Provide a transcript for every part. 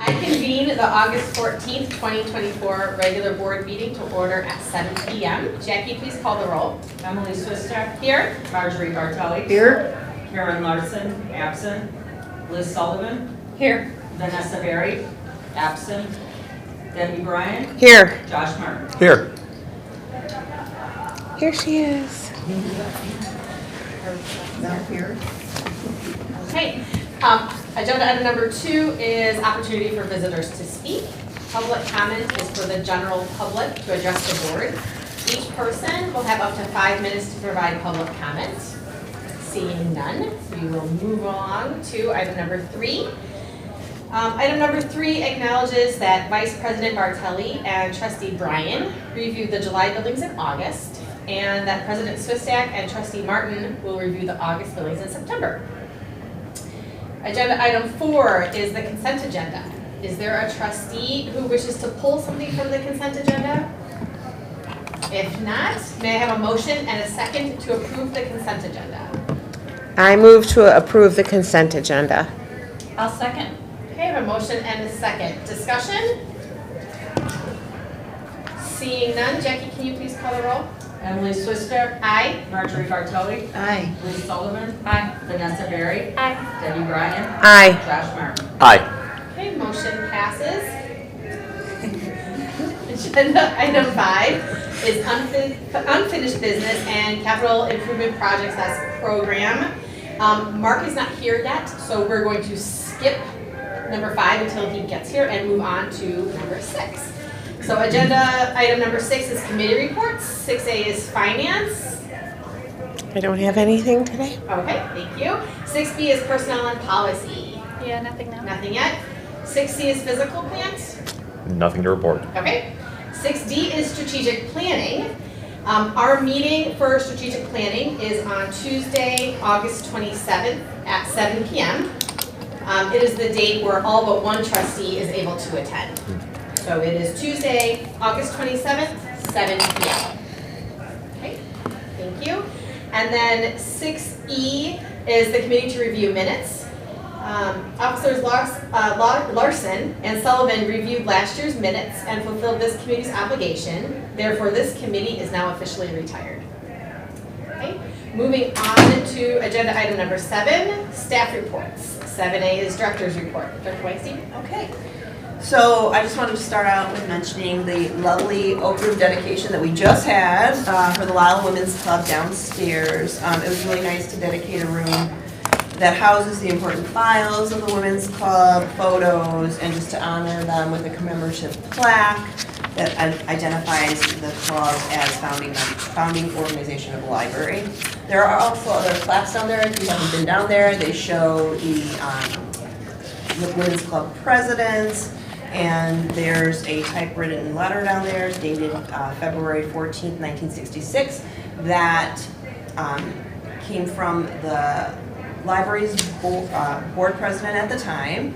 I convene the August 14th, 2024 regular board meeting to order at 7 p.m. Jackie, please call the roll. Emily Swistek. Here. Marjorie Bartelli. Here. Karen Larson, absent. Liz Sullivan. Here. Vanessa Berry, absent. Debbie Bryan. Here. Josh Martin. Here. Here she is. Not here. Okay. Agenda item number 2 is opportunity for visitors to speak. Public comment is for the general public to address the board. Each person will have up to 5 minutes to provide public comment. Seeing none, we will move along to item number 3. Item number 3 acknowledges that Vice President Bartelli and Trustee Bryan reviewed the July billings in August, and that President Swistek and Trustee Martin will review the August billings in September. Agenda item 4 is the consent agenda. Is there a trustee who wishes to pull something from the consent agenda? If not, may I have a motion and a second to approve the consent agenda? I move to approve the consent agenda. I'll second. Okay, I have a motion and a second. Discussion? Seeing none, Jackie, can you please call the roll? Emily Swistek. Aye. Marjorie Bartelli. Aye. Liz Sullivan. Aye. Vanessa Berry. Aye. Debbie Bryan. Aye. Josh Martin. Aye. Okay, motion passes. Agenda item 5 is unfinished business and capital improvement projects, that's program. Mark is not here yet, so we're going to skip number 5 until he gets here and move on to number 6. So agenda item number 6 is committee reports. 6A is finance. I don't have anything today. Okay, thank you. 6B is personnel and policy. Yeah, nothing now. Nothing yet. 6C is physical plant. Nothing to report. Okay. 6D is strategic planning. Our meeting for strategic planning is on Tuesday, August 27th at 7 p.m. It is the date where all but one trustee is able to attend. So it is Tuesday, August 27th, 7 p.m. Okay, thank you. And then 6E is the committee to review minutes. Officers Larson and Sullivan reviewed last year's minutes and fulfilled this committee's obligation. Therefore, this committee is now officially retired. Okay. Moving on to agenda item number 7, staff reports. 7A is director's report. Dr. Weinstein? Okay. So I just wanted to start out with mentioning the lovely oak room dedication that we just had for the Lisle Women's Club downstairs. It was really nice to dedicate a room that houses the important files of the Women's Club, photos, and just to honor them with a commemorative plaque that identifies the club as founding organization of the library. There are also other plaques down there. If you haven't been down there, they show the Women's Club presidents, and there's a typewritten letter down there dated February 14th, 1966 that came from the library's board president at the time,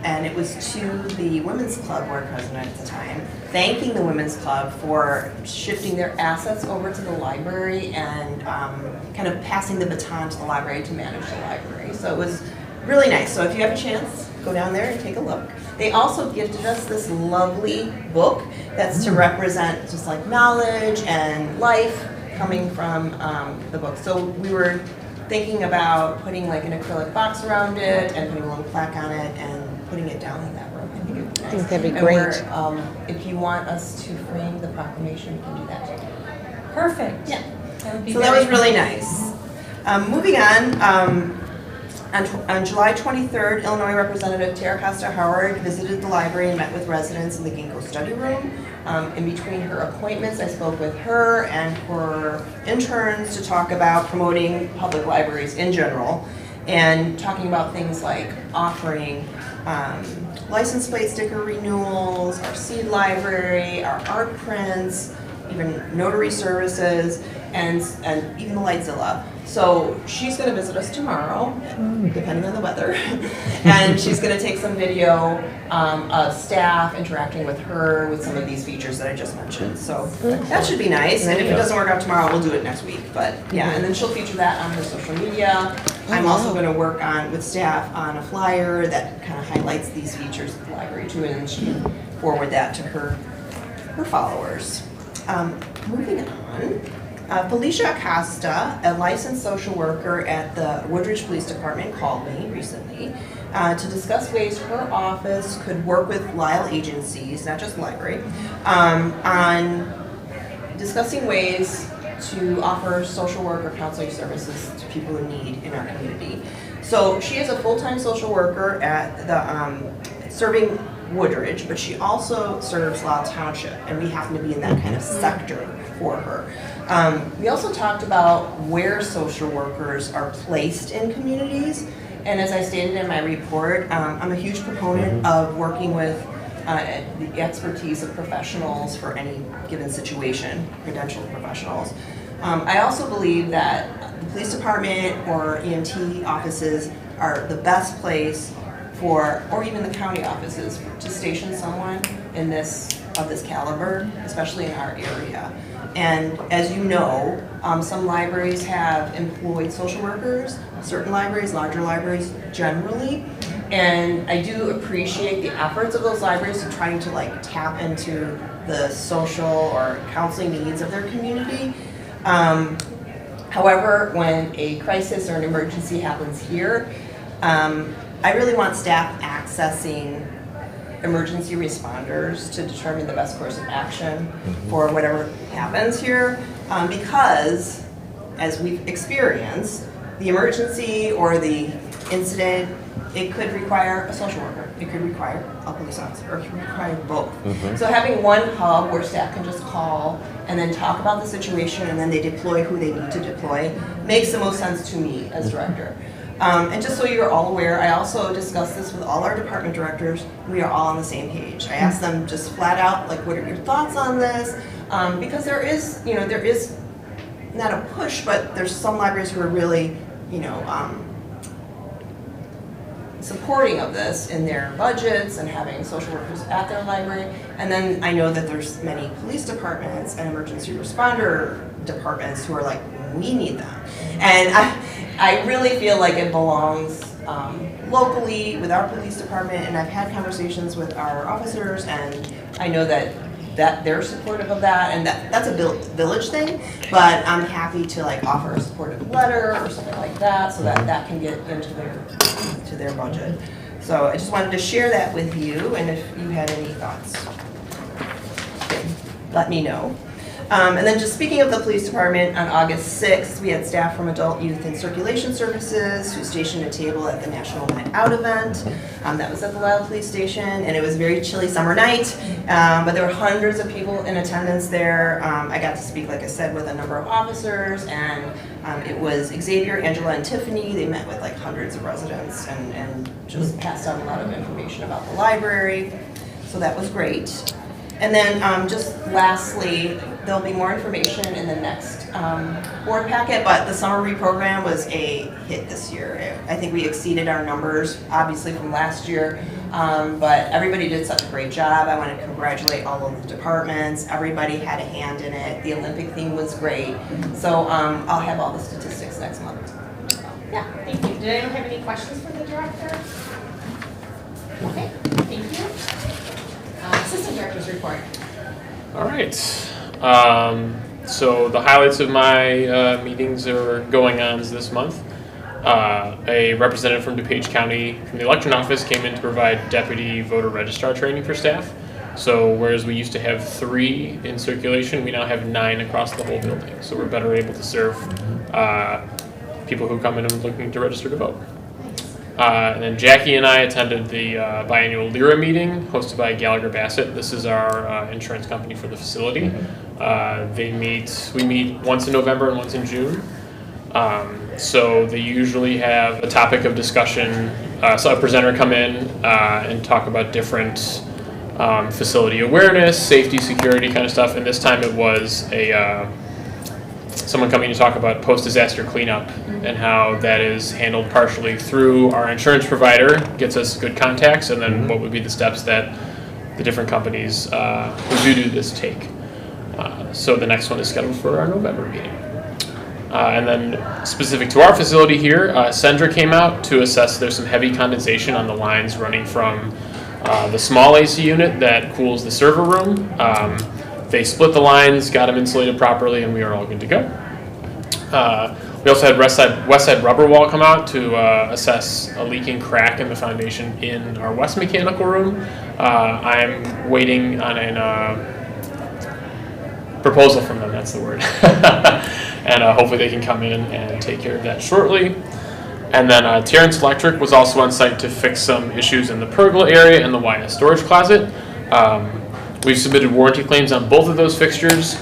and it was to the Women's Club board president at the time, thanking the Women's Club for shifting their assets over to the library and kind of passing the baton to the library to manage the library. So it was really nice. So if you have a chance, go down there and take a look. They also gifted us this lovely book that's to represent just like knowledge and life coming from the book. So we were thinking about putting like an acrylic box around it and putting a little plaque on it and putting it down in that room. I think it would be nice. I think that'd be And great. if you want us to frame the proclamation, we can do that too. Perfect. Yeah. That would be So that was really nice. Moving on July 23rd, Illinois Representative Tara Costa-Howard visited the library and met with residents in the Ginkgo study room. In between her appointments, I spoke with her and her interns to talk about promoting public libraries in general and talking about things like offering license plate sticker renewals, our seed library, our art prints, even notary services, and even the Lightzilla. So she's going to visit us tomorrow, depending on the weather, and she's going to take some video of staff interacting with her with some of these features that I just mentioned. So that should be nice, and if it doesn't work out tomorrow, we'll do it next week. But yeah, and then she'll feature that on her social media. I'm also going to work with staff on a flyer that kind of highlights these features of the library too, and she can forward that to her followers. Moving on, Felicia Acosta, a licensed social worker at the Woodridge Police Department, called me recently to discuss ways her office could work with Lisle agencies, not just the library, on discussing ways to offer social work or counseling services to people in need in our community. So she is a full-time social worker at the serving Woodridge, but she also serves Lisle Township, and we happen to be in that kind of sector for her. We also talked about where social workers are placed in communities, and as I stated in my report, I'm a huge proponent of working with the expertise of professionals for any given situation, credentialed professionals. I also believe that the police department or EMT offices are the best place for, or even the county offices, to station someone in this caliber, especially in our area. And as you know, some libraries have employed social workers, certain libraries, larger libraries generally, and I do appreciate the efforts of those libraries of trying to tap into the social or counseling needs of their community. However, when a crisis or an emergency happens here, I really want staff accessing emergency responders to determine the best course of action for whatever happens here, because as we've experienced, the emergency or the incident, it could require a social worker, it could require a police officer, or it could require both. So having one hub where staff can just call and then talk about the situation and then they deploy who they need to deploy makes the most sense to me as director. And just so you're all aware, I also discussed this with all our department directors. We are all on the same page. I asked them just flat out, what are your thoughts on this? Because there is not a push, but there's some libraries who are really, supporting of this in their budgets and having social workers at their library. And then I know that there's many police departments and emergency responder departments who are like, we need them. And I really feel like it belongs locally with our police department, and I've had conversations with our officers, and I know that they're supportive of that, and that's a village thing, but I'm happy to offer a supportive letter or something like that, so that can get into their budget. So I just wanted to share that with you, and if you had any thoughts, let me know. And then just speaking of the police department, on August 6th, we had staff from Adult, Youth, and Circulation Services who stationed a table at the National Night Out event. That was at the Lisle Police Station, and it was a very chilly summer night, but there were hundreds of people in attendance there. I got to speak, like I said, with a number of officers, and it was Xavier, Angela, and Tiffany. They met with hundreds of residents and just passed out a lot of information about the library, so that was great. And then just lastly, there'll be more information in the next board packet, but the summer reprogram was a hit this year. I think we exceeded our numbers, obviously, from last year, but everybody did such a great job. I want to congratulate all of the departments. Everybody had a hand in it. The Olympic theme was great. So I'll have all the statistics next month. Yeah, thank you. Did anyone have any questions for the director? Okay, thank you. Assistant Director's report. All right. So the highlights of my meetings are going on this month. A representative from DuPage County from the election office came in to provide deputy voter registrar training for staff. So whereas we used to have 3 in circulation, we now have 9 across the whole building. So we're better able to serve people who come in and looking to register to vote. And then Jackie and I attended the biannual LIRA meeting hosted by Gallagher Bassett. This is our insurance company for the facility. We meet once in November and once in June. So they usually have a topic of discussion. So a presenter come in and talk about different facility awareness, safety, security kind of stuff. And this time it was someone coming to talk about post-disaster cleanup and how that is handled partially through our insurance provider, gets us good contacts, and then what would be the steps that the different companies who do this take. So the next one is scheduled for our November meeting. And then specific to our facility here, Sendra came out to assess there's some heavy condensation on the lines running from the small AC unit that cools the server room. They split the lines, got them insulated properly, and we are all good to go. We also had West Side Rubber Wall come out to assess a leaking crack in the foundation in our west mechanical room. I'm waiting on a proposal from them, that's the word. And hopefully they can come in and take care of that shortly. And then Terrence Electric was also on site to fix some issues in the pergola area and the YS storage closet. We've submitted warranty claims on both of those fixtures.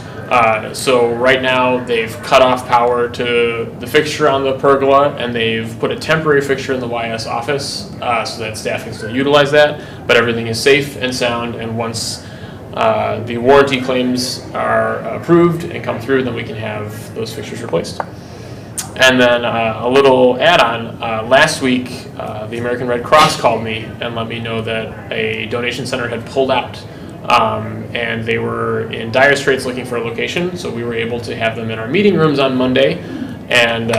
So right now they've cut off power to the fixture on the pergola, and they've put a temporary fixture in the YS office so that staff can still utilize that. But everything is safe and sound, and once the warranty claims are approved and come through, then we can have those fixtures replaced. And then a little add-on, last week the American Red Cross called me and let me know that a donation center had pulled out. And they were in dire straits looking for a location, so we were able to have them in our meeting rooms on Monday. And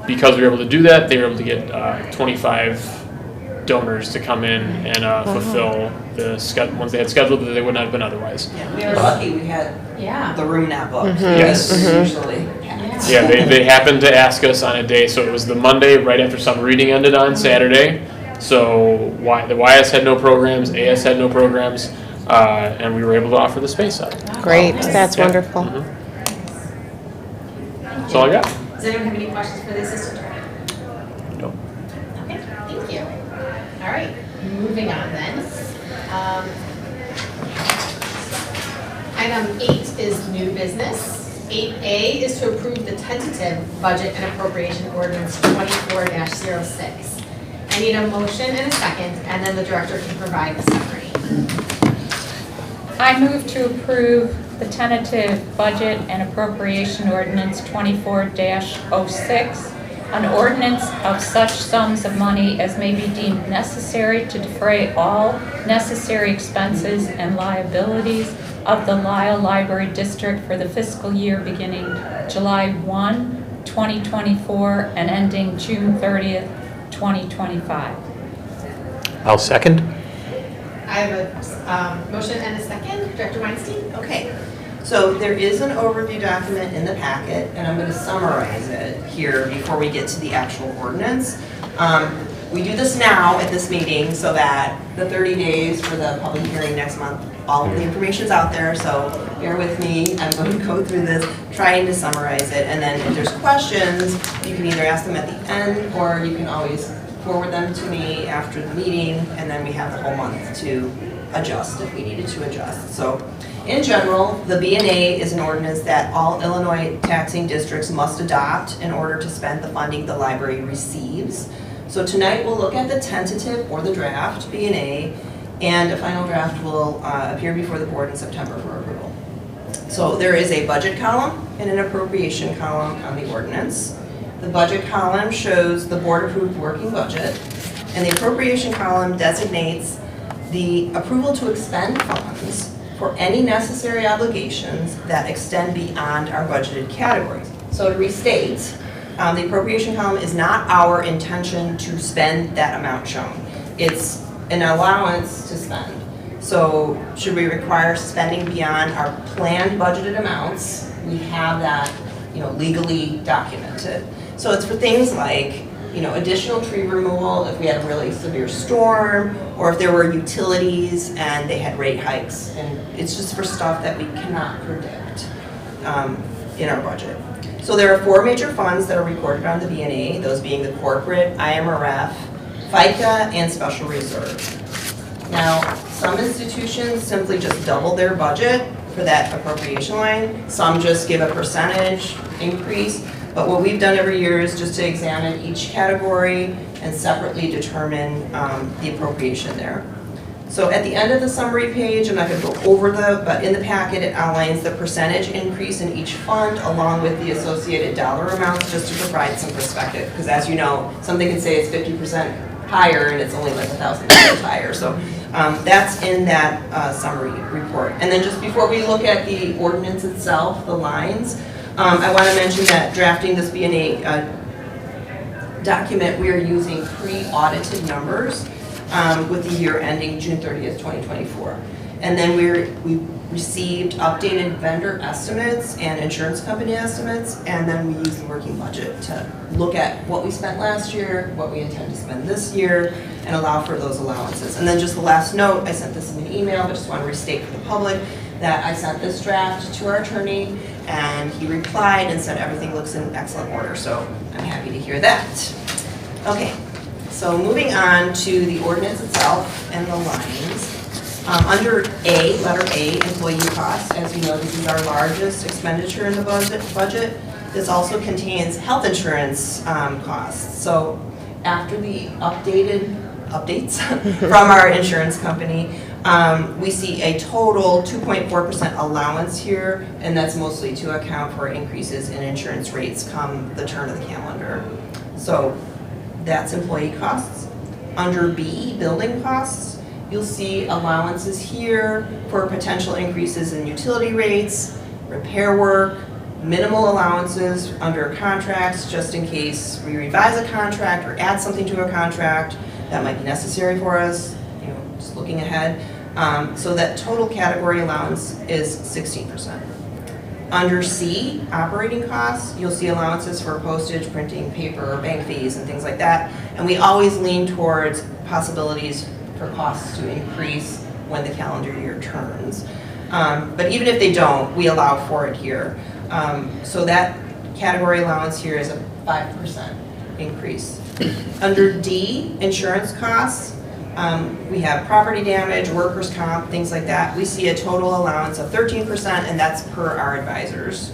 because we were able to do that, they were able to get 25 donors to come in and fulfill the ones they had scheduled that they would not have been otherwise. Yeah, we were lucky we had Yeah. the room not booked. Yes. It's usually packed. Yeah, they happened to ask us on a day, so it was the Monday right after summer reading ended on Saturday. So the YS had no programs, AS had no programs, and we were able to offer the space up. Great, that's wonderful. That's all I got. Does anyone have any questions for the assistant director? No. Okay, thank you. All right, moving on then. Item 8 is new business. 8A is to approve the tentative budget and appropriation ordinance 24-06. I need a motion and a second, and then the director can provide a summary. I move to approve the tentative budget and appropriation ordinance 24-06, an ordinance of such sums of money as may be deemed necessary to defray all necessary expenses and liabilities of the Lisle Library District for the fiscal year beginning July 1, 2024 and ending June 30th, 2025. I'll second. I have a motion and a second. Director Weinstein? Okay, so there is an overview document in the packet, and I'm going to summarize it here before we get to the actual ordinance. We do this now at this meeting so that the 30 days for the public hearing next month, all of the information's out there, so bear with me. I'm going to go through this, trying to summarize it, and then if there's questions, you can either ask them at the end, or you can always forward them to me after the meeting, and then we have the whole month to adjust if we needed to adjust. So in general, the B&A is an ordinance that all Illinois taxing districts must adopt in order to spend the funding the library receives. So tonight we'll look at the tentative or the draft B&A, and a final draft will appear before the board in September for approval. So there is a budget column and an appropriation column on the ordinance. The budget column shows the board-approved working budget, and the appropriation column designates the approval to expend funds for any necessary obligations that extend beyond our budgeted categories. So to restate, the appropriation column is not our intention to spend that amount shown. It's an allowance to spend. So should we require spending beyond our planned budgeted amounts, we have that, legally documented. So it's for things like, additional tree removal if we had a really severe storm, or if there were utilities and they had rate hikes. And it's just for stuff that we cannot predict in our budget. So there are 4 major funds that are recorded on the B&A, those being the corporate, IMRF, FICA, and special reserve. Now, some institutions simply just double their budget for that appropriation line. Some just give a percentage increase. But what we've done every year is just to examine each category and separately determine the appropriation there. So at the end of the summary page, I'm not going to go over but in the packet it outlines the percentage increase in each fund along with the associated dollar amounts, just to provide some perspective. Because as you know, something can say it's 50% higher and it's only like $1,000 higher. So that's in that summary report. And then just before we look at the ordinance itself, the lines, I want to mention that drafting this B&A document, we are using pre-audited numbers with the year ending June 30th, 2024. And then we received updated vendor estimates and insurance company estimates, and then we used the working budget to look at what we spent last year, what we intend to spend this year, and allow for those allowances. And then just the last note, I sent this in an email, but just want to restate for the public that I sent this draft to our attorney, and he replied and said everything looks in excellent order, so I'm happy to hear that. Okay, so moving on to the ordinance itself and the lines. Under A, letter A, employee costs, as you know, this is our largest expenditure in the budget. This also contains health insurance costs. So after the updates from our insurance company, we see a total 2.4% allowance here, and that's mostly to account for increases in insurance rates come the turn of the calendar. So that's employee costs. Under B, building costs, you'll see allowances here for potential increases in utility rates, repair work, minimal allowances under contracts just in case we revise a contract or add something to a contract that might be necessary for us, just looking ahead. So that total category allowance is 16%. Under C, operating costs, you'll see allowances for postage, printing, paper, bank fees, and things like that. And we always lean towards possibilities for costs to increase when the calendar year turns. But even if they don't, we allow for it here. So that category allowance here is a 5% increase. Under D, insurance costs, we have property damage, workers' comp, things like that. We see a total allowance of 13%, and that's per our advisors.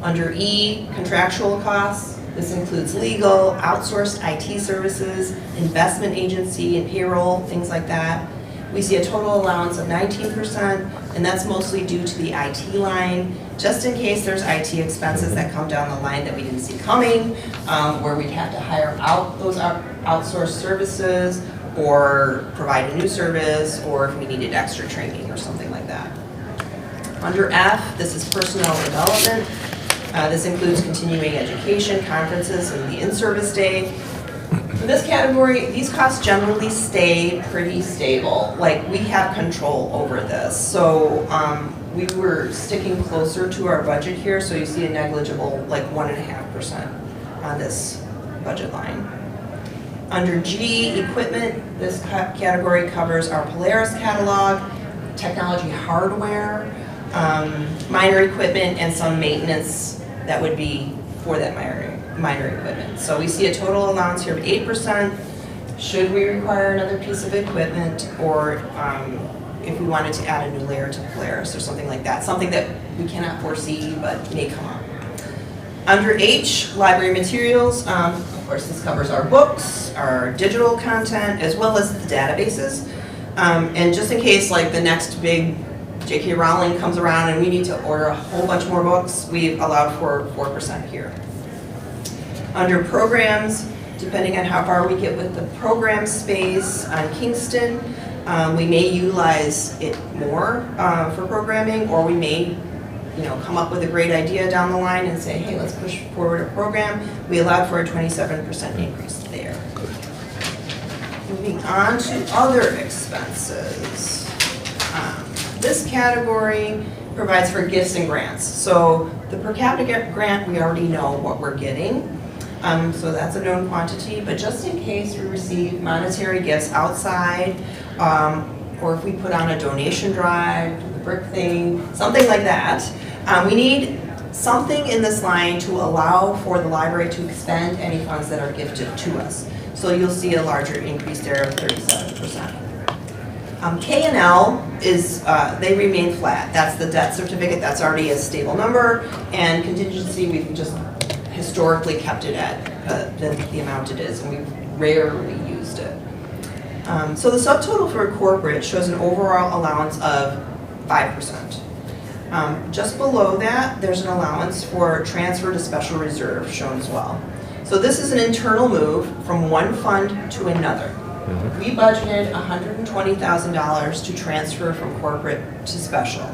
Under E, contractual costs, this includes legal, outsourced IT services, investment agency and payroll, things like that. We see a total allowance of 19%, and that's mostly due to the IT line, just in case there's IT expenses that come down the line that we didn't see coming, where we'd have to hire out those outsourced services or provide a new service, or if we needed extra training or something like that. Under F, this is personnel development. This includes continuing education, conferences, and the in-service day. For this category, these costs generally stay pretty stable. Like, we have control over this. So we were sticking closer to our budget here, so you see a negligible, like 1.5% on this budget line. Under G, equipment, this category covers our Polaris catalog, technology hardware, minor equipment, and some maintenance that would be for that minor equipment. So we see a total allowance here of 8%. Should we require another piece of equipment, or if we wanted to add a new layer to Polaris or something like that, something that we cannot foresee but may come up. Under H, library materials, of course this covers our books, our digital content, as well as the databases. And just in case like the next big J.K. Rowling comes around and we need to order a whole bunch more books, we've allowed for 4% here. Under programs, depending on how far we get with the program space on Kingston, we may utilize it more for programming, or we may come up with a great idea down the line and say, hey, let's push forward a program. We allowed for a 27% increase there. Moving on to other expenses. This category provides for gifts and grants. So the per capita grant, we already know what we're getting. So that's a known quantity, but just in case we receive monetary gifts outside, or if we put on a donation drive, the brick thing, something like that, we need something in this line to allow for the library to expend any funds that are gifted to us. So you'll see a larger increase there of 37%. K&L is, they remain flat. That's the debt certificate, that's already a stable number, and contingency, we've just historically kept it at the amount it is, and we've rarely used it. So the subtotal for corporate shows an overall allowance of 5%. Just below that, there's an allowance for transfer to special reserve shown as well. So this is an internal move from one fund to another. We budgeted $120,000 to transfer from corporate to special.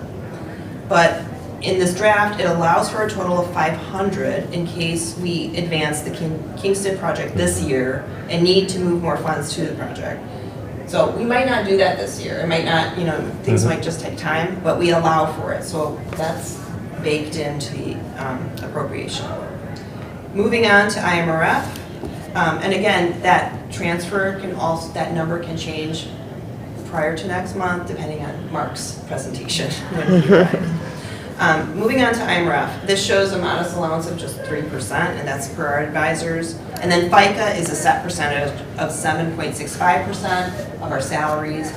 But in this draft, it allows for a total of 500 in case we advance the Kingston project this year and need to move more funds to the project. So we might not do that this year. It might not, things might just take time, but we allow for it. So that's baked into the appropriation. Moving on to IMRF. And again, that transfer can also, that number can change prior to next month, depending on Mark's presentation. Moving on to IMRF, this shows a modest allowance of just 3%, and that's per our advisors. And then FICA is a set percentage of 7.65% of our salaries.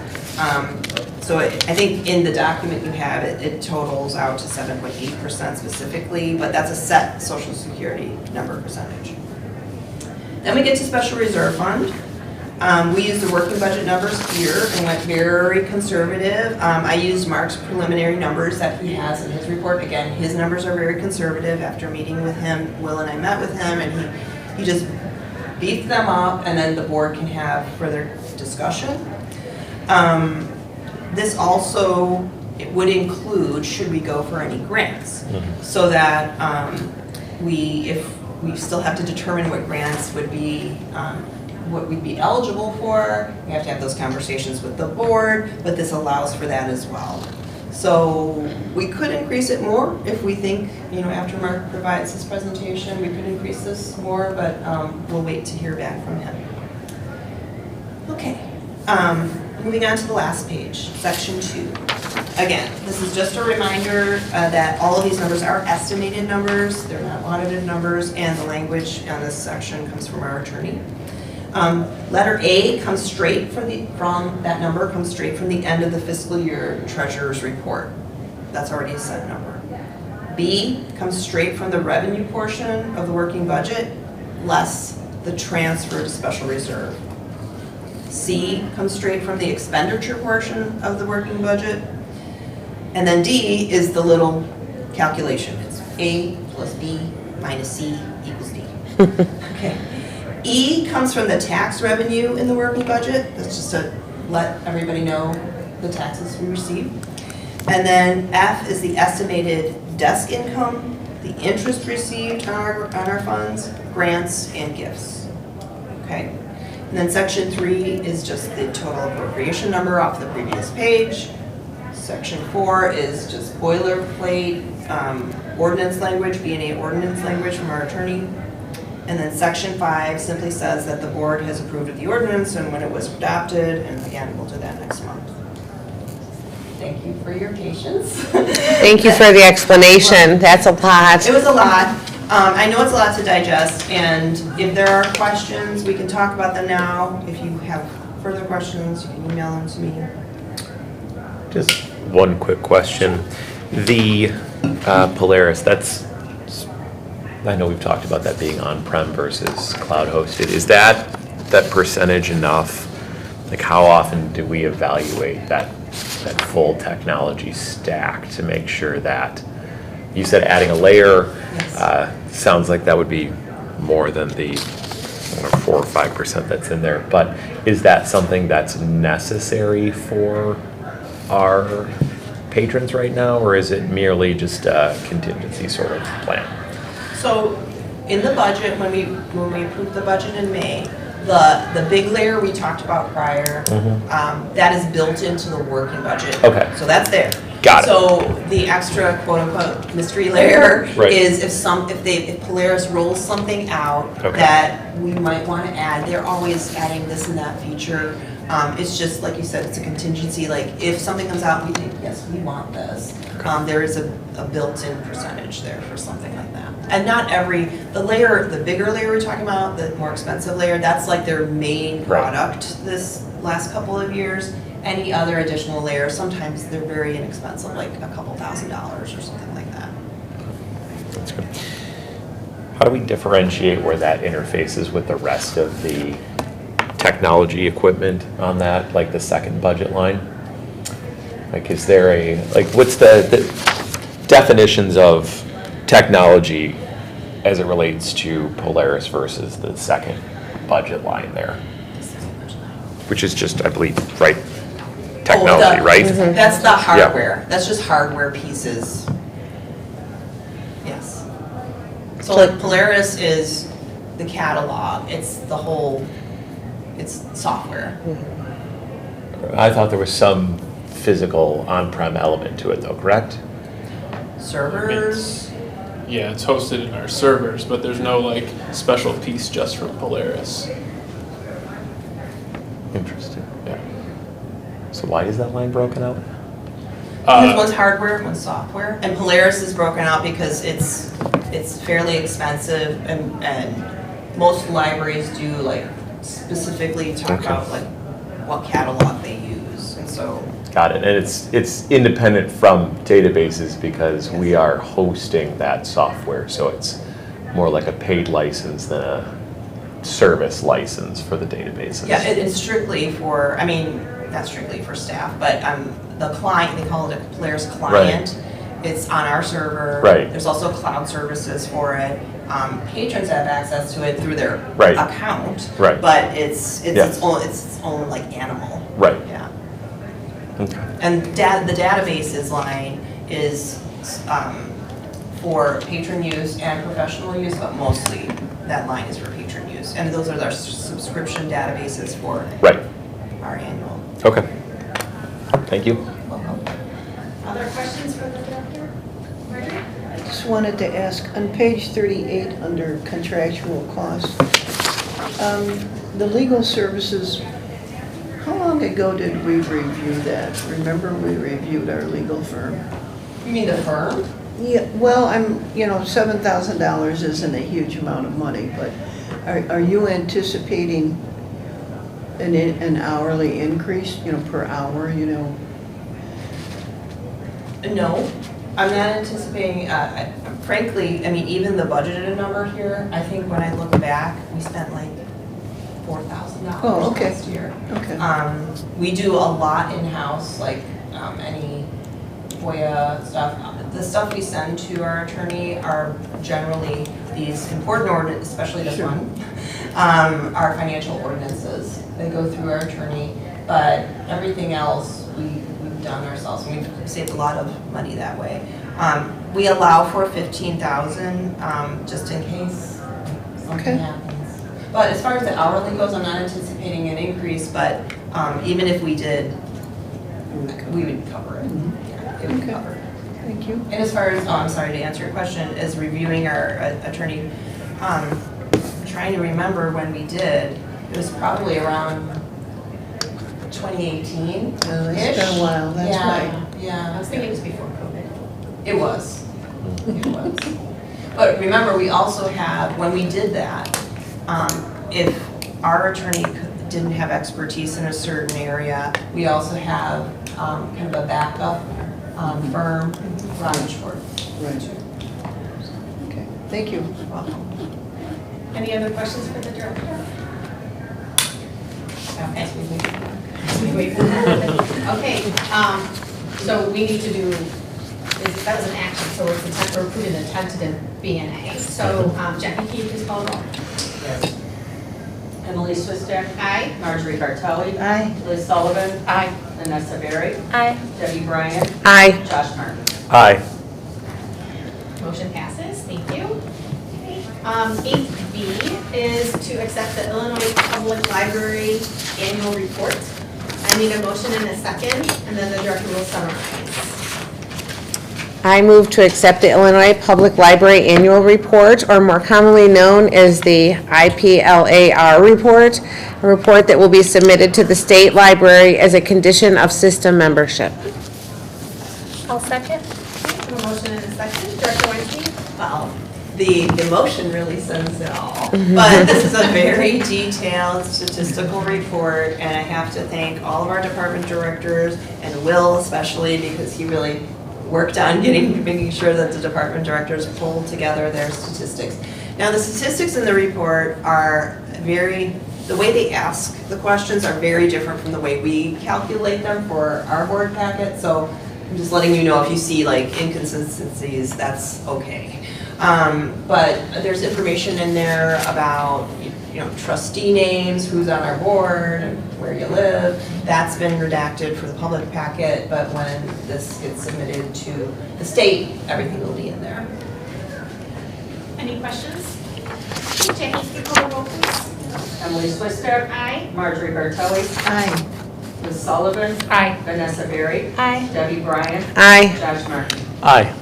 So I think in the document you have, it totals out to 7.8% specifically, but that's a set Social Security number percentage. Then we get to Special Reserve Fund. We used the working budget numbers here and went very conservative. I used Mark's preliminary numbers that he has in his report. Again, his numbers are very conservative. After meeting with him, Will and I met with him, and he just beefed them up, and then the board can have further discussion. This also would include, should we go for any grants, so that if we still have to determine what grants would be, what we'd be eligible for. We have to have those conversations with the board, but this allows for that as well. So we could increase it more if we think, after Mark provides his presentation, we could increase this more, but we'll wait to hear back from him. Okay, moving on to the last page, section 2. Again, this is just a reminder that all of these numbers are estimated numbers, they're not audited numbers, and the language on this section comes from our attorney. Letter A comes straight from that number comes straight from the end of the fiscal year treasurer's report. That's already a set number. B comes straight from the revenue portion of the working budget, less the transfer to special reserve. C comes straight from the expenditure portion of the working budget. And then D is the little calculation. It's A plus B minus C equals D. Okay. E comes from the tax revenue in the working budget. That's just to let everybody know the taxes we receive. And then F is the estimated desk income, the interest received on our funds, grants, and gifts. Okay. And then section 3 is just the total appropriation number off the previous page. Section 4 is just boilerplate ordinance language, B&A ordinance language from our attorney. And then section 5 simply says that the board has approved of the ordinance and when it was adopted, and again, we'll do that next month. Thank you for your patience. Thank you for the explanation. That's a lot. It was a lot. I know it's a lot to digest, and if there are questions, we can talk about them now. If you have further questions, you can email them to me. Just one quick question. The Polaris, I know we've talked about that being on-prem versus cloud-hosted. Is that percentage enough? Like, how often do we evaluate that full technology stack to make sure that, you said adding a layer, Yes. Sounds like that would be more than the 4 or 5% that's in there, but is that something that's necessary for our patrons right now, or is it merely just a contingency sort of plan? So in the budget, when we approved the budget in May, the big layer we talked about prior, that is built into the working budget. Okay. So that's there. Got it. So the extra quote unquote mystery layer Right. is if Polaris rolls something out that we might want to add, they're always adding this and that feature. It's just, like you said, it's a contingency. Like, if something comes out, we think, yes, we want this. There is a built-in percentage there for something like that. And not the bigger layer we're talking about, the more expensive layer, that's like their main product this last couple of years. Any other additional layer, sometimes they're very inexpensive, like a couple $1,000s or something like that. That's good. How do we differentiate where that interfaces with the rest of the technology equipment on that, like the second budget line? Like, is there what's the definitions of technology as it relates to Polaris versus the second budget line there? Which is just, I believe, technology, right? That's the hardware. That's just hardware pieces. So like Polaris is the catalog, it's the whole, it's software. I thought there was some physical on-prem element to it though, correct? Servers, Yeah, it's hosted in our servers, but there's no like special piece just for Polaris. Interesting. Yeah. So why is that line broken out? because one's hardware, one's software, and Polaris is broken out because it's fairly expensive, and most libraries do like specifically talk Okay. about like what catalog they use, and so. Got it. And it's independent from databases because we are hosting that software. So it's more like a paid license than a service license for the databases. Yeah, it's strictly for, I mean, not strictly for staff, but the client, they call it a Polaris client. It's on our server. Right. There's also cloud services for it. Patrons have access to it through their Right. account. Right. But it's Yes. its own like animal. Right. Yeah. Okay. And the databases line is for patron use and professional use, but mostly that line is for patron use. And those are our subscription databases for Right. our annual. Okay. Thank you. Other questions for the director? Marjorie? I just wanted to ask, on page 38, under contractual costs, the legal services, how long ago did we review that? Remember we reviewed our legal firm? You mean the firm? Yeah, well, $7,000 isn't a huge amount of money, but are you anticipating an hourly increase, per hour, No, I'm not anticipating, frankly, I mean, even the budgeted number here, I think when I look back, we spent like $4,000 Oh, okay. last year. Okay. We do a lot in-house, like any FOIA stuff. The stuff we send to our attorney are generally these important ordinances, especially this Sure. one, are financial ordinances. They go through our attorney, but everything else we've done ourselves. We've saved a lot of money that way. We allow for 15,000 just in case something Okay. happens. But as far as the hourly goes, I'm not anticipating an increase, but even if we did, we would cover it. Yeah, it would Okay. cover it. Thank you. And as far as, I'm sorry to answer your question, is reviewing our attorney, trying to remember when we did, it was probably around 2018. Oh, it's been a while, that's right. Yeah, I was thinking it was before COVID. it was. It was. But remember, we also have, when we did that, if our attorney didn't have expertise in a certain area, we also have kind of a backup firm, Ron Schwartz. Right. Okay, thank you. Welcome. Any other questions for the director? Okay. Okay, so we need to do, that was an action, so we're approving the tentative BNA. So Jackie, can you please call the roll? Yes. Emily Swister. Aye. Marjorie Bartelli. Aye. Liz Sullivan. Aye. Vanessa Berry. Aye. Debbie Bryant. Aye. Josh Martin. Aye. Motion passes, thank you. 8B is to accept the Illinois Public Library Annual Report. I need a motion and a second, and then the director will summarize. I move to accept the Illinois Public Library Annual Report, or more commonly known as the IPLAR report, a report that will be submitted to the state library as a condition of system membership. I'll second. A motion and a second, Director Weinstein? Well, the motion really says it all. But this is a very detailed statistical report, and I have to thank all of our department directors, and Will especially, because he really worked on making sure that the department directors pulled together their statistics. Now, the statistics in the report are the way they ask the questions are very different from the way we calculate them for our board packet, so I'm just letting you know if you see like inconsistencies, that's okay. But there's information in there about, trustee names, who's on our board, and where you live. That's been redacted for the public packet, but when this gets submitted to the state, everything will be in there. Any questions? Jackie, can you call the roll, please? Emily Swister. Aye. Marjorie Bartelli. Aye. Liz Sullivan. Aye. Vanessa Berry. Aye. Debbie Bryant. Aye. Josh Martin. Aye.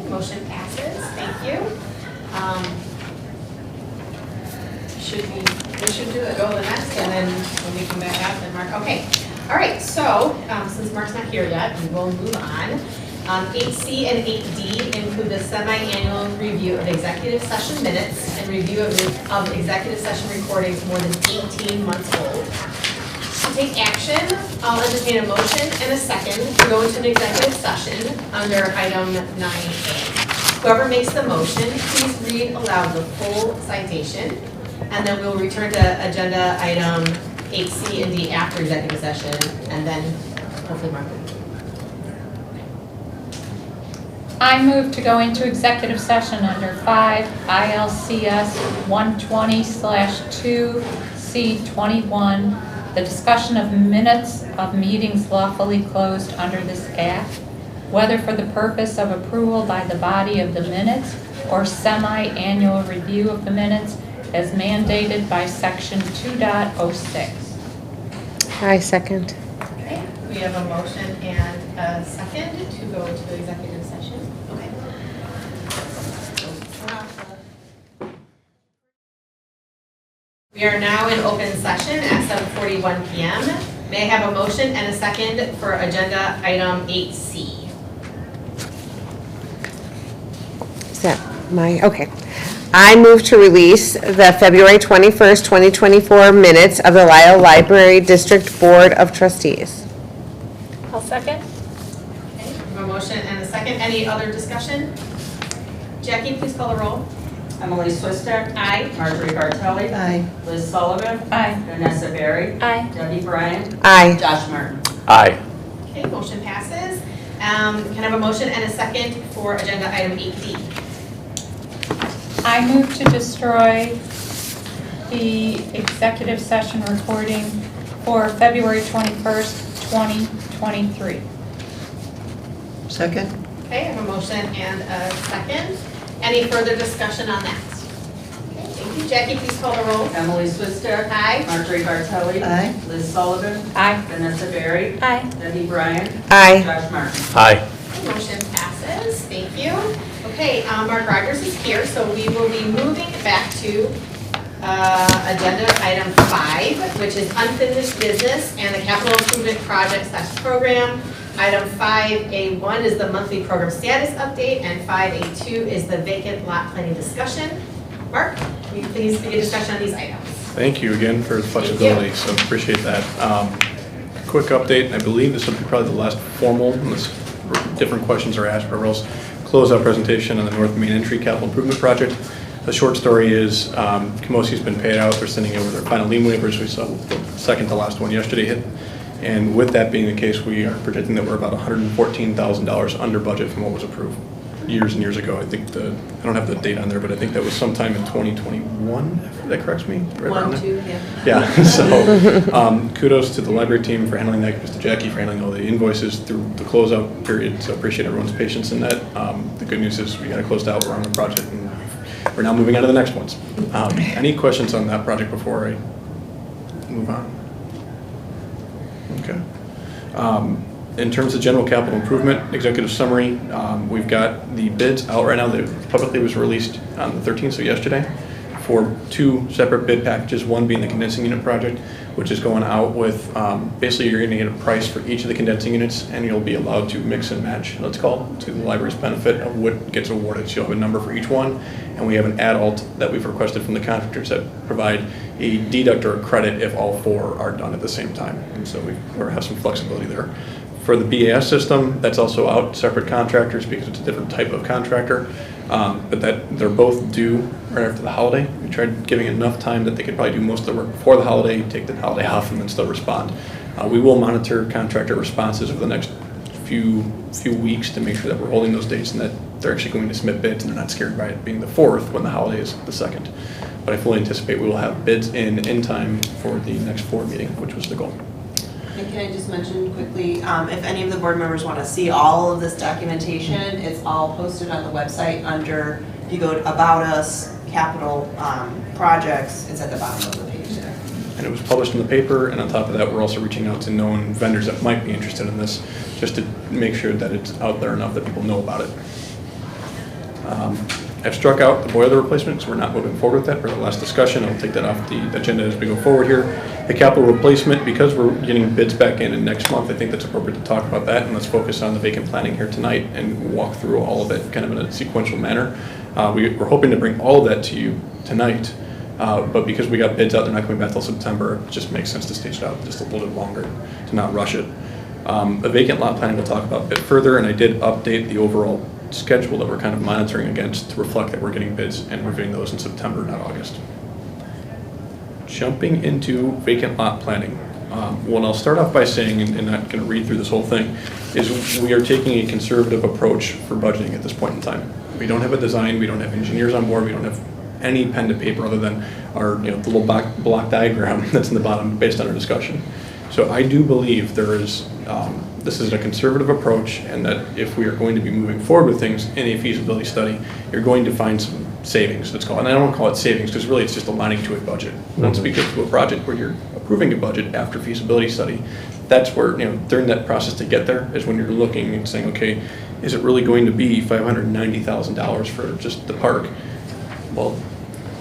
Motion passes, thank you. We should do it, go to the next, and then when we come back out, then Mark, okay. All right, so, since Mark's not here yet, we will move on. 8C and 8D include the semi-annual review of executive session minutes and review of executive session recordings more than 18 months old. To take action, I'll entertain a motion and a second to go into an executive session under item 9A. Whoever makes the motion, please read aloud the full citation, and then we'll return to agenda item 8C and D after executive session, and then hopefully Mark will. I move to go into executive session under 5 ILCS 120/2C21, the discussion of minutes of meetings lawfully closed under this act, whether for the purpose of approval by the body of the minutes or semi-annual review of the minutes as mandated by section 2.06. I second. Okay, we have a motion and a second to go into executive session. Okay. We are now in open session at 7:41 PM. May I have a motion and a second for agenda item 8C? Is that okay. I move to release the February 21st, 2024 minutes of the Lisle Library District Board of Trustees. I'll second. Okay, we have a motion and a second. Any other discussion? Jackie, please call the roll. Emily Swister. Aye. Marjorie Bartelli. Aye. Liz Sullivan. Aye. Vanessa Berry. Aye. Debbie Bryant. Aye. Josh Martin. Aye. Okay, motion passes. Can I have a motion and a second for agenda item 8D? I move to destroy the executive session recording for February 21st, 2023. Second? Okay, I have a motion and a second. Any further discussion on that? Okay, thank you. Jackie, please call the roll. Emily Swister. Aye. Marjorie Bartelli. Aye. Liz Sullivan. Aye. Vanessa Berry. Aye. Debbie Bryant. Aye. Josh Martin. Aye. Okay, motion passes. Thank you. Okay, Mark Rogers is here, so we will be moving back to agenda item 5, which is unfinished business and the capital improvement project/program. Item 5A1 is the monthly program status update, and 5A2 is the vacant lot planning discussion. Mark, will you please begin discussion on these items? Thank you again for the flexibility, so appreciate that. Quick update, I believe this will be probably the last formal, unless different questions are asked, or else closeout presentation on the North Main Entry Capital Improvement Project. The short story is Camosi's been paid out. They're sending over their final lien waivers. We saw the second to last one yesterday hit. And with that being the case, we are projecting that we're about $114,000 under budget from what was approved years and years ago. I think I don't have the date on there, but I think that was sometime in 2021, if that corrects me. Right around there. 1, 2, yeah. Yeah, so kudos to the library team for handling that, Mr. Jackie for handling all the invoices through the closeout period, so appreciate everyone's patience in that. The good news is we got it closed out, we're on the project, and we're now moving on to the next ones. Any questions on that project before I move on? Okay. In terms of general capital improvement, executive summary, we've got the bids out right now that publicly was released on the 13th, so yesterday, for 2 separate bid packages, one being the condensing unit project, which is going out with, basically you're gonna get a price for each of the condensing units, and you'll be allowed to mix and match, let's call it, to the library's benefit of what gets awarded. So you'll have a number for each one, and we have an add-alt that we've requested from the contractors that provide a deduct or a credit if all 4 are done at the same time. And so we have some flexibility there. For the BAS system, that's also out, separate contractors, because it's a different type of contractor. But they're both due right after the holiday. We tried giving enough time that they could probably do most of the work before the holiday, take the holiday off, and then still respond. We will monitor contractor responses over the next few weeks to make sure that we're holding those dates and that they're actually going to submit bids and they're not scared by it being the 4th when the holiday is the 2nd. But I fully anticipate we will have bids in time for the next board meeting, which was the goal. And can I just mention quickly, if any of the board members want to see all of this documentation, it's all posted on the website under If you go to About Us, Capital Projects, it's at the bottom of the page there. And it was published in the paper, and on top of that, we're also reaching out to known vendors that might be interested in this, just to make sure that it's out there enough that people know about it. I've struck out the boiler replacement, so we're not moving forward with that. For the last discussion, I'll take that off the agenda as we go forward here. The capital replacement, because we're getting bids back in next month, I think that's appropriate to talk about that, and let's focus on the vacant planning here tonight and walk through all of it kind of in a sequential manner. We're hoping to bring all of that to you tonight, but because we got bids out, they're not coming back till September, it just makes sense to stage it out just a little bit longer, to not rush it. A vacant lot planning we'll talk about a bit further, and I did update the overall schedule that we're kind of monitoring against to reflect that we're getting bids and reviewing those in September, not August. Jumping into vacant lot planning. What I'll start off by saying, and not going to read through this whole thing, is we are taking a conservative approach for budgeting at this point in time. We don't have a design, we don't have engineers on board, we don't have any pen to paper other than our, the little block diagram that's in the bottom based on our discussion. So I do believe there is, this is a conservative approach, and that if we are going to be moving forward with things in a feasibility study, you're going to find some savings, let's call it. And I don't call it savings because really it's just aligning to a budget. Once we get to a project where you're approving a budget after feasibility study, that's where, during that process to get there is when you're looking and saying, okay, is it really going to be $590,000 for just the park? Well,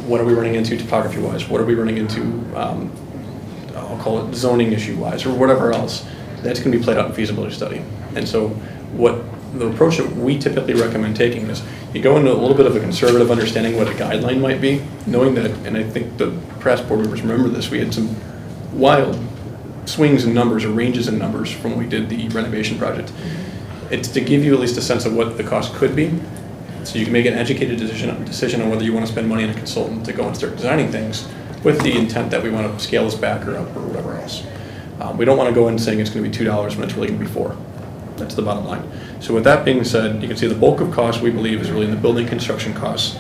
what are we running into topography-wise? What are we running into, I'll call it zoning issue-wise, or whatever else? That's going to be played out in feasibility study. And so what the approach that we typically recommend taking is you go into a little bit of a conservative understanding what a guideline might be, knowing that, and I think the press board members remember this, we had some wild swings in numbers or ranges in numbers from when we did the renovation project. It's to give you at least a sense of what the cost could be, so you can make an educated decision on whether you want to spend money on a consultant to go and start designing things with the intent that we want to scale this back or up or whatever else. We don't want to go in saying it's going to be $2 when it's really going to be $4. That's the bottom line. So with that being said, you can see the bulk of costs we believe is really in the building construction costs.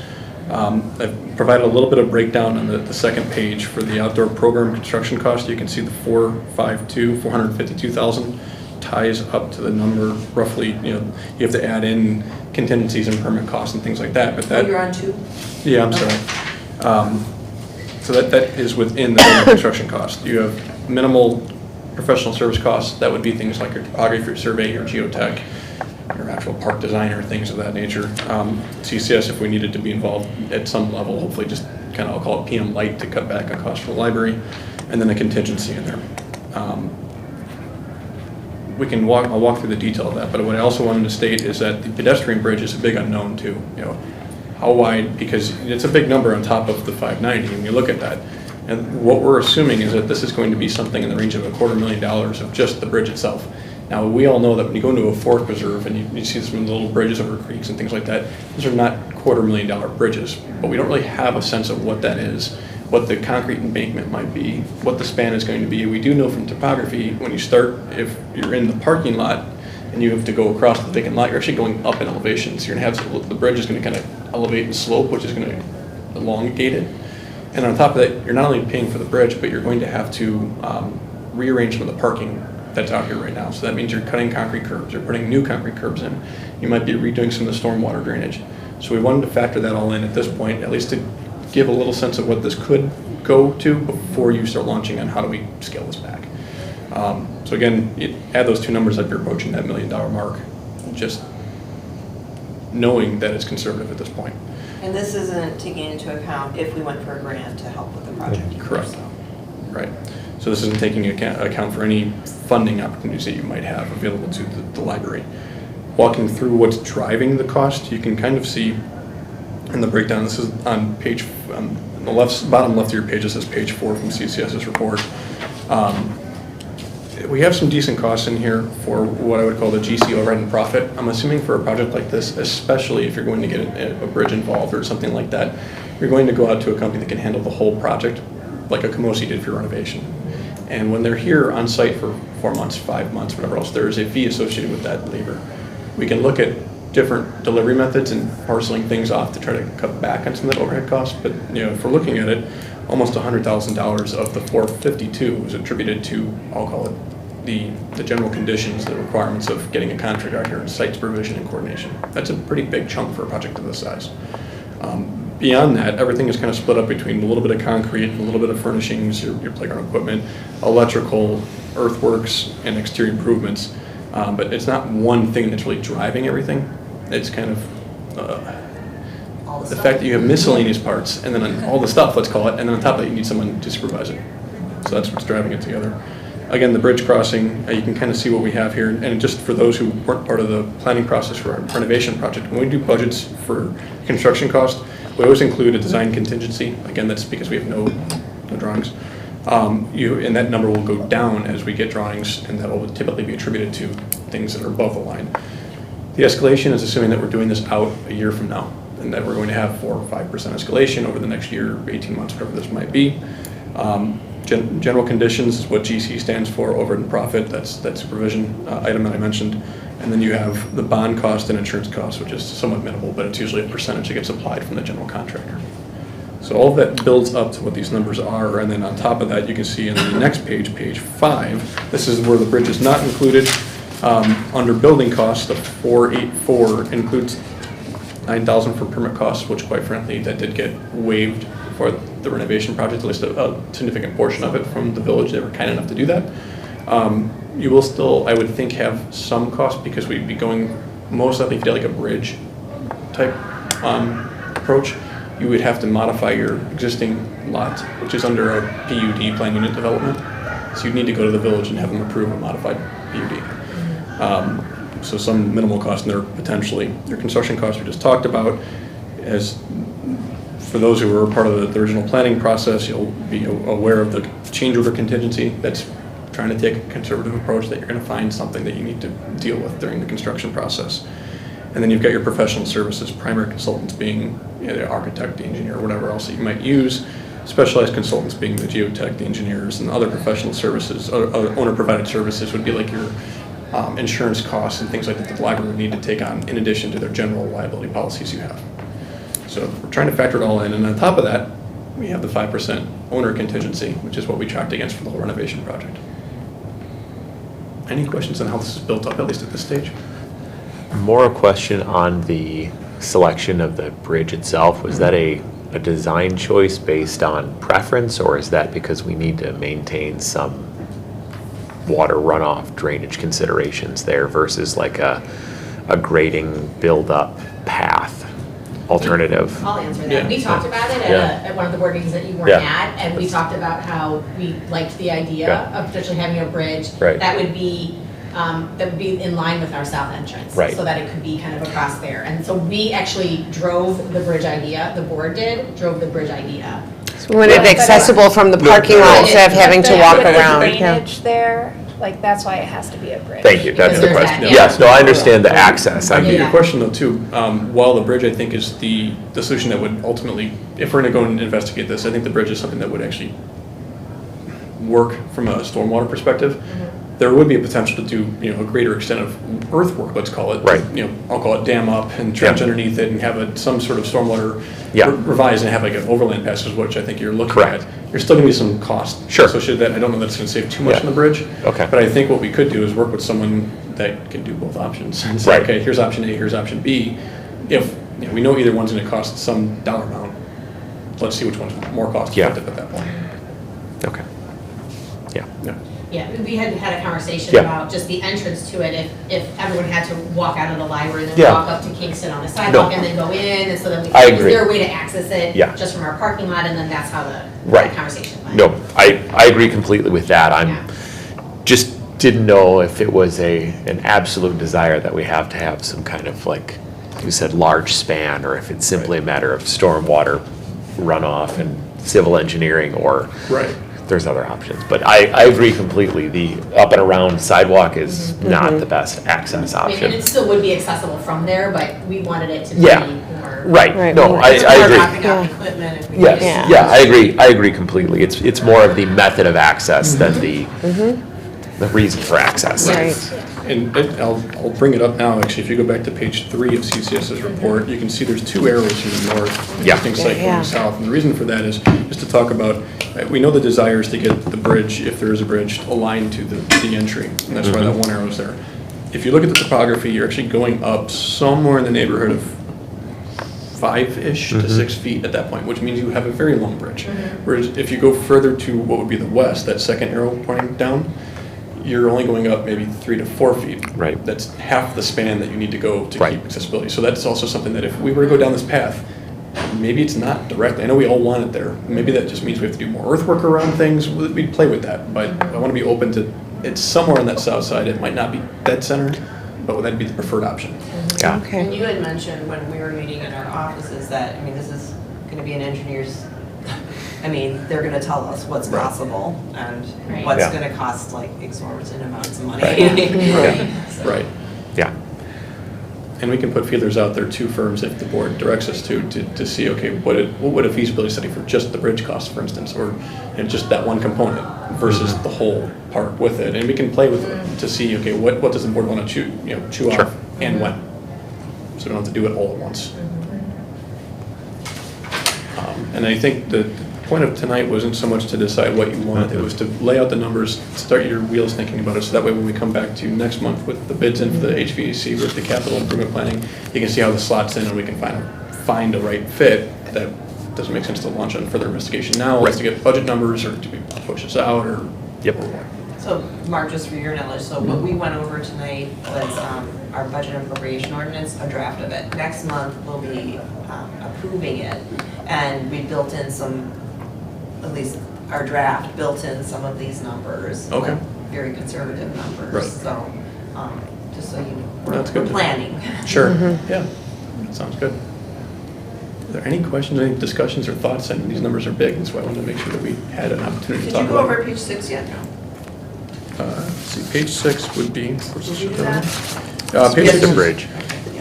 I've provided a little bit of breakdown on the second page for the outdoor program construction cost. You can see the 452,000 ties up to the number roughly, you have to add in contingencies and permit costs and things like that. But that, You're on 2? Yeah, I'm sorry. So that is within the building construction cost. You have minimal professional service costs. That would be things like your topography, your survey, your geotech, your actual park designer, things of that nature. CCS, if we needed to be involved at some level, hopefully just kind of, I'll call it PM light to cut back on costs for the library, and then a contingency in there. I'll walk through the detail of that, but what I also wanted to state is that the pedestrian bridge is a big unknown too. How wide, because it's a big number on top of the 590, and you look at that. And what we're assuming is that this is going to be something in the range of $250,000 of just the bridge itself. Now, we all know that when you go into a forest preserve and you see some little bridges over creeks and things like that, those are not $250,000 bridges, but we don't really have a sense of what that is, what the concrete embankment might be, what the span is going to be. We do know from topography, when you start, if you're in the parking lot and you have to go across the vacant lot, you're actually going up in elevation. So you're going to have, the bridge is going to kind of elevate and slope, which is going to elongate it. And on top of that, you're not only paying for the bridge, but you're going to have to rearrange some of the parking that's out here right now. So that means you're cutting concrete curbs, you're putting new concrete curbs in. You might be redoing some of the stormwater drainage. So we wanted to factor that all in at this point, at least to give a little sense of what this could go to before you start launching on how do we scale this back. So again, add those two numbers up, you're approaching that $1 million mark, just knowing that it's conservative at this point. And this isn't taking into account if we went for a grant to help with the project either. Correct. So. Right. So this isn't taking account for any funding opportunities that you might have available to the library. Walking through what's driving the cost, you can kind of see in the breakdown, this is on page, on the bottom left of your page, it says page 4 from CCS's report. We have some decent costs in here for what I would call the GC overhead and profit. I'm assuming for a project like this, especially if you're going to get a bridge involved or something like that, you're going to go out to a company that can handle the whole project, like a Camosi did for your renovation. And when they're here on site for 4 months, 5 months, whatever else, there is a fee associated with that labor. We can look at different delivery methods and parceling things off to try to cut back on some of that overhead costs, but if we're looking at it, almost $100,000 of the 452 was attributed to, I'll call it, the general conditions, the requirements of getting a contract out here, site supervision and coordination. That's a pretty big chunk for a project of this size. Beyond that, everything is kind of split up between a little bit of concrete, a little bit of furnishings, your playground equipment, electrical, earthworks, and exterior improvements. But it's not one thing that's really driving everything. It's kind of the fact that you have miscellaneous parts, and then on all the stuff, let's call it, and then on top of that, you need someone to supervise it. So that's what's driving it together. Again, the bridge crossing, you can kind of see what we have here. And just for those who weren't part of the planning process for our renovation project, when we do budgets for construction cost, we always include a design contingency. Again, that's because we have no drawings. And that number will go down as we get drawings, and that will typically be attributed to things that are above the line. The escalation is assuming that we're doing this out a year from now, and that we're going to have 4 or 5% escalation over the next year, 18 months, whatever this might be. General conditions is what GC stands for, overhead and profit. That's that supervision item that I mentioned. And then you have the bond cost and insurance cost, which is somewhat minimal, but it's usually a percentage that gets applied from the general contractor. So all of that builds up to what these numbers are, and then on top of that, you can see in the next page, page 5, this is where the bridge is not included. Under building costs, the 484 includes $9,000 for permit costs, which quite frankly, that did get waived for the renovation project, at least a significant portion of it from the village. They were kind enough to do that. You will still, I would think, have some cost because we'd be going, most likely if you did like a bridge type approach, you would have to modify your existing lot, which is under a PUD, plan unit development. So you'd need to go to the village and have them approve a modified PUD. So some minimal cost in there potentially. Your construction costs we just talked about. As for those who were part of the original planning process, you'll be aware of the change order contingency. That's trying to take a conservative approach that you're going to find something that you need to deal with during the construction process. And then you've got your professional services, primary consultants being the architect, the engineer, whatever else that you might use. Specialized consultants being the geotech, the engineers, and other professional services, owner-provided services would be like your insurance costs and things like that the library would need to take on in addition to their general liability policies you have. So we're trying to factor it all in, and on top of that, we have the 5% owner contingency, which is what we tracked against for the whole renovation project. Any questions on how this is built up, at least at this stage? More a question on the selection of the bridge itself. Was that a design choice based on preference, or is that because we need to maintain some water runoff drainage considerations there versus like a grading build-up path alternative? I'll answer that. Yeah. We talked about it at one of the board meetings that you weren't at, and we talked about how we liked the idea of potentially having a bridge that would be in line with our south entrance, so that it could be kind of across there. And so we actually drove the bridge idea. The board drove the bridge idea. So we wanted it accessible from the parking lot instead of having to walk around. Drainage there, like that's why it has to be a bridge. Thank you, that's the Because there's question. that, Yes, no, I understand the access. I get Yeah. your question though too. While the bridge I think is the solution that would ultimately, if we're going to go and investigate this, I think the bridge is something that would actually work from a stormwater perspective. There would be a potential to do, a greater extent of earthwork, let's call it. Right. I'll call it dam up and trench underneath it and have some sort of stormwater revised and have like an overland passage, which I think you're looking at. There's still going to be some cost associated with that. I don't know that it's going to save too much on the bridge. Okay. But I think what we could do is work with someone that can do both options and say, okay, here's option A, here's option B. If we know either one's going to cost some dollar amount, let's see which one's more cost effective at that point. Okay. Yeah, we had a conversation about just the entrance to it, if everyone had to walk out of the library and then walk up to Kingston on the sidewalk and then go in, and so then is there a way to access it just from our parking lot, and then that's how the conversation went. No, I agree completely with that. Just didn't know if it was an absolute desire that we have to have some kind of, like you said, large span, or if it's simply a matter of stormwater runoff and civil engineering, or there's other options. But I agree completely. The up and around sidewalk is not the best access option. And it still would be accessible from there, but we wanted it to be more. Right. No, I agree. Dropping off equipment if we I agree completely. It's more of the method of access than the reason for access. And I'll bring it up now, actually. If you go back to page 3 of CCS's report, you can see there's 2 arrows in the north, things like going south. And the reason for that is just to talk about, we know the desire is to get the bridge, if there is a bridge, aligned to the entry. And that's why that 1 arrow is there. If you look at the topography, you're actually going up somewhere in the neighborhood of 5-ish to 6 feet at that point, which means you have a very long bridge. Whereas if you go further to what would be the west, that second arrow pointing down, you're only going up maybe 3 to 4 feet. Right. That's half the span that you need to go to Right. keep accessibility. So that's also something that if we were to go down this path, maybe it's not directly, I know we all want it there. Maybe that just means we have to do more earthwork around things. We'd play with that, but I want to be open to, it's somewhere on that south side. It might not be dead center, but that'd be the preferred option. Yeah. And Okay. you had mentioned when we were meeting in our offices that, I mean, this is gonna be an engineer's, I mean, they're gonna tell us what's Right. possible and Right. what's Yeah. gonna cost like exorbitant amounts of money. Right. So- Right. Yeah. And we can put feelers out there to firms if the board directs us to see, okay, what would a feasibility study for just the bridge cost, for instance, or just that one component versus the whole park with it. And we can play with it to see, okay, what does the board want to chew Sure. off and when? So we don't have to do it all at once. And I think the point of tonight wasn't so much to decide what you want, it was to lay out the numbers, start your wheels thinking about it, so that way when we come back to next month with the bids in for the HVAC, with the capital improvement planning, you can see how the slots in and we can find a right fit that doesn't make sense to launch on further investigation now, let's to get budget numbers, or do we push this out, or? Yep. or what. So, Mark, just for your knowledge, so what we went over tonight was our budget appropriation ordinance, a draft of it. Next month, we'll be approving it, and we built in some, at least our draft built in some of these numbers. Okay. like very conservative numbers. Right. So, just so you know, That's we're good. planning. Sure, yeah, that sounds good. Are there any questions, any discussions or thoughts? And these numbers are big, that's why I wanted to make sure that we had an opportunity to Did talk you go about over it. page 6 yet? Let's see, page 6 would be. Did you do that? Page Yes. 6 The is- bridge.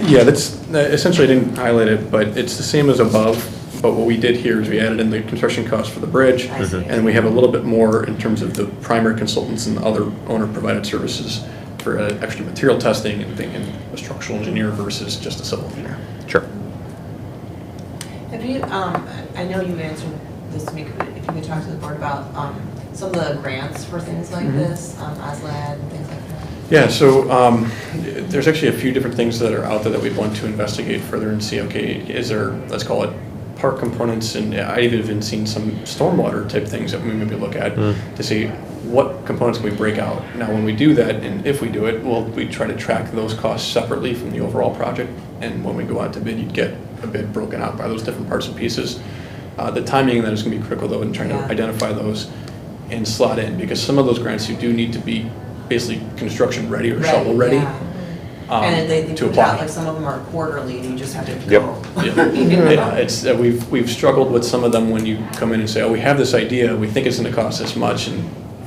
Yeah, that's, essentially I didn't highlight it, but it's the same as above. But what we did here is we added in the construction cost for the bridge. I see. And we have a little bit more in terms of the primary consultants and other owner-provided services for extra material testing and thinking a structural engineer versus just a civil engineer. Sure. Have you, I know you answered this to me, if you could talk to the board about some of the grants for things like this, OSLAD and things like that. Yeah, so there's actually a few different things that are out there that we'd want to investigate further and see, okay, is there, let's call it park components, and I've even seen some stormwater type things that we maybe look at to see what components can we break out. Now, when we do that, and if we do it, we try to track those costs separately from the overall project, and when we go out to bid, you'd get a bid broken out by those different parts and pieces. The timing of that is going to be critical, though, in trying to Yeah. identify those and slot in, because some of those grants you do need to be basically construction ready or shovel ready Yeah. And they to put out, apply. like, some of them are quarterly, and you just have to Yep. go. Yeah, it's, we've struggled with some of them when you come in and say, oh, we have this idea, we think it's gonna cost this much, and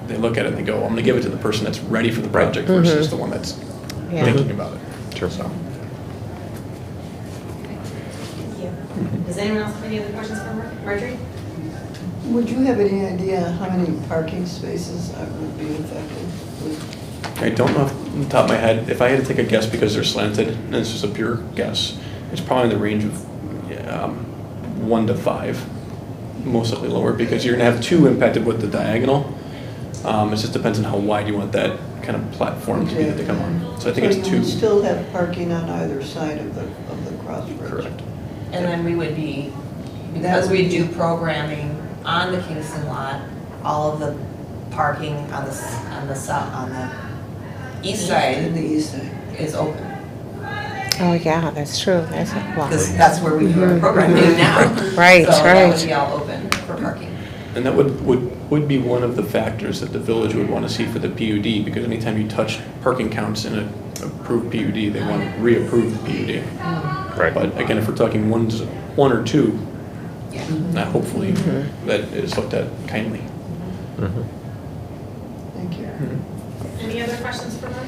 they look at it and they go, I'm gonna give it to the person that's ready for the project versus the one that's Yeah. thinking about it. Sure. So, Thank you. Does anyone else have any other questions for Marjorie? Would you have any idea how many parking spaces would be affected? I don't know off the top of my head, if I had to take a guess, because they're slanted, and it's just a pure guess, it's probably in the range of 1 to 5, most likely lower, because you're gonna have 2 impacted with the diagonal. It just depends on how wide you want that kind of platform to be that they come on. So I think it's So you 2. would still have parking on either side of the crossbridge? Correct. And then we would be, because we do programming on the Kingston lot, all of the parking on the east In side the east side. is open. Oh, yeah, that's true. That's a lot. Because that's where we do our programming now. Right, So that would right. be all open for parking. And that would be one of the factors that the village would want to see for the PUD, because anytime you touch parking counts in an approved PUD, they want to reapprove the PUD. Right. But again, if we're talking 1 or 2, Yeah. hopefully that is looked at kindly. Thank you. Any other questions for Mark?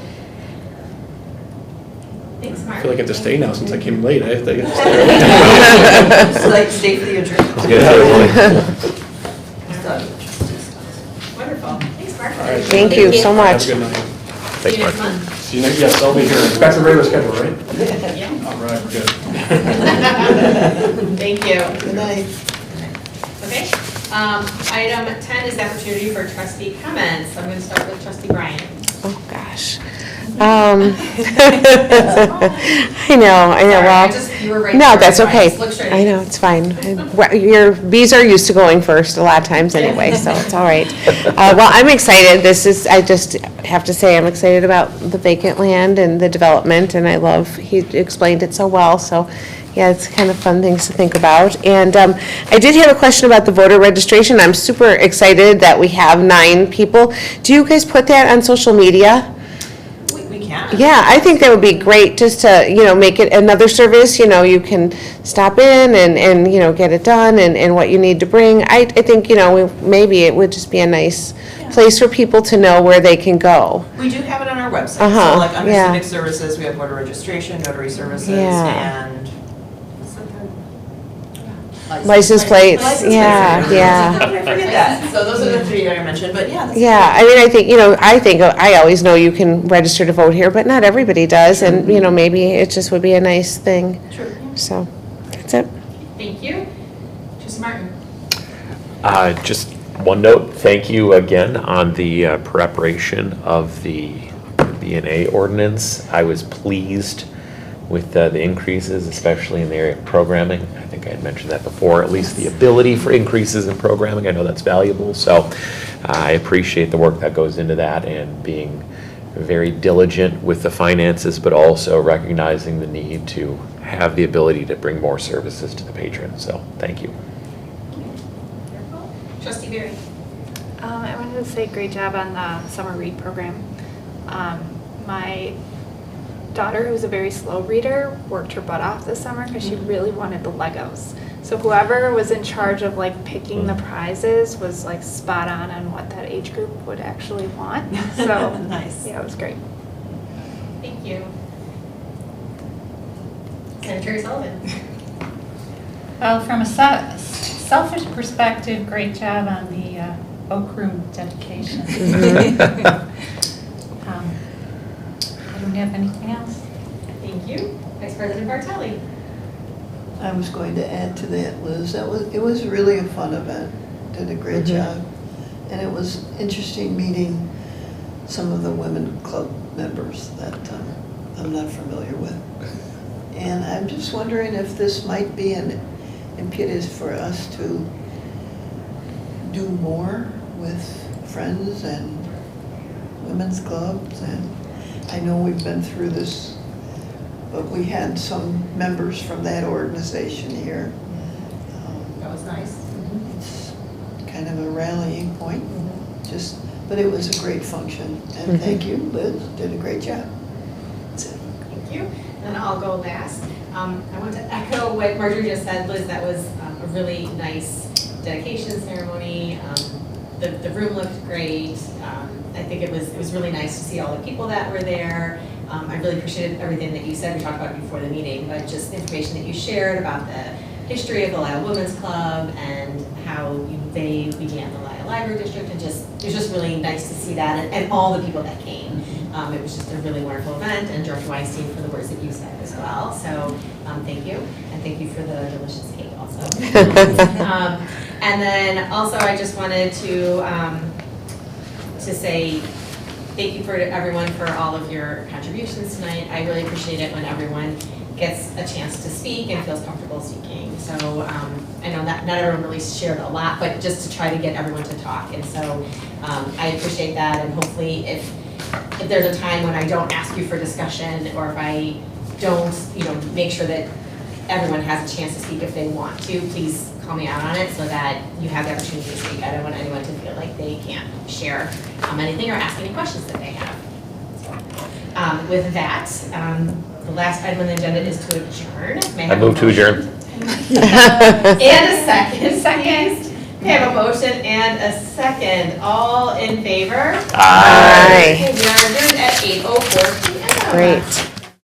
Thanks, I Mark. feel like I have to stay now since I came late. I have to stay. Just like stay for the adjournment. Wonderful. Thanks, Mark. All right. Thank you so Have much. a good night. See you next month. See you next, yes, I'll be here. Back to regular schedule, right? Yeah. All right, we're good. Thank you. Good night. Okay. Item 10 is the opportunity for trustee comments. I'm going to start with trustee Bryan. Oh, gosh. I know, Sorry, well. you were right No, there, that's so I okay. just looked straight I at know, it's fine. Your bees are used to going first a lot of times anyway, so it's all right. Well, I'm excited. I just have to say, I'm excited about the vacant land and the development, and he explained it so well, so, yeah, it's kind of fun things to think about. And I did have a question about the voter registration. I'm super excited that we have 9 people. Do you guys put that on social media? We can. Yeah, I think that would be great, just to, make it another service, you can stop in and get it done and what you need to bring. I think, maybe it would just be a nice place for people to know where they can go. We do have it on our website. Uh-huh, So like under yeah. civic services, we have voter registration, notary services, Yeah. and License plates, License yeah, plates. yeah. How did I forget that? So those are the 3 that I mentioned, but yeah. That's Yeah, I mean, I always know you can register to vote here, but not everybody does, and, maybe it just would be a nice thing. True. So, that's it. Thank you. Trustee Martin. Just one note, thank you again on the preparation of the B&A ordinance. I was pleased with the increases, especially in the area of programming. I think I had mentioned that before, at least the ability for increases in programming. I know that's valuable, so I appreciate the work that goes into that and being very diligent with the finances, but also recognizing the need to have the ability to bring more services to the patron. So thank you. Trustee Berry. I wanted to say great job on the summer read program. My daughter, who's a very slow reader, worked her butt off this summer because she really wanted the Legos. So whoever was in charge of like picking the prizes was like spot on what that age group would actually want. So Nice. yeah, it was great. Thank you. Secretary Sullivan. Well, from a selfish perspective, great job on the Oak Room dedication. I don't have anything else. Thank you. Vice President Bartelli. I was going to add to that, Liz. It was really a fun event. Did a great job. And it was interesting meeting some of the women club members that I'm not familiar with. And I'm just wondering if this might be an impetus for us to do more with friends and women's clubs. And I know we've been through this, but we had some members from that organization here. That was nice. It's kind of a rallying point, but it was a great function. And thank you, Liz, did a great job. That's it. Thank you. And I'll go last. I want to echo what Marjorie just said, Liz. That was a really nice dedication ceremony. The room looked great. I think it was really nice to see all the people that were there. I really appreciated everything that you said. We talked about it before the meeting, but just the information that you shared about the history of the Lisle Women's Club and how they began the Lisle Library District, and it was just really nice to see that and all the people that came. It was just a really wonderful event, and Director Weinstein for the words that you said as well. So thank you, and thank you for the delicious cake also. And then also I just wanted to say thank you for everyone for all of your contributions tonight. I really appreciate it when everyone gets a chance to speak and feels comfortable speaking. So I know that not everyone really shared a lot, but just to try to get everyone to talk. And so I appreciate that, and hopefully if there's a time when I don't ask you for discussion, or if I don't, make sure that everyone has a chance to speak if they want to, please call me out on it so that you have the opportunity to speak. I don't want anyone to feel like they can't share anything or ask any questions that they have. With that, the last item on the agenda is to adjourn. May I move to adjourn. And a second. Second. We have a motion and a second. All in favor? Aye. Okay, we are adjourned at 8:04 p.m. Great.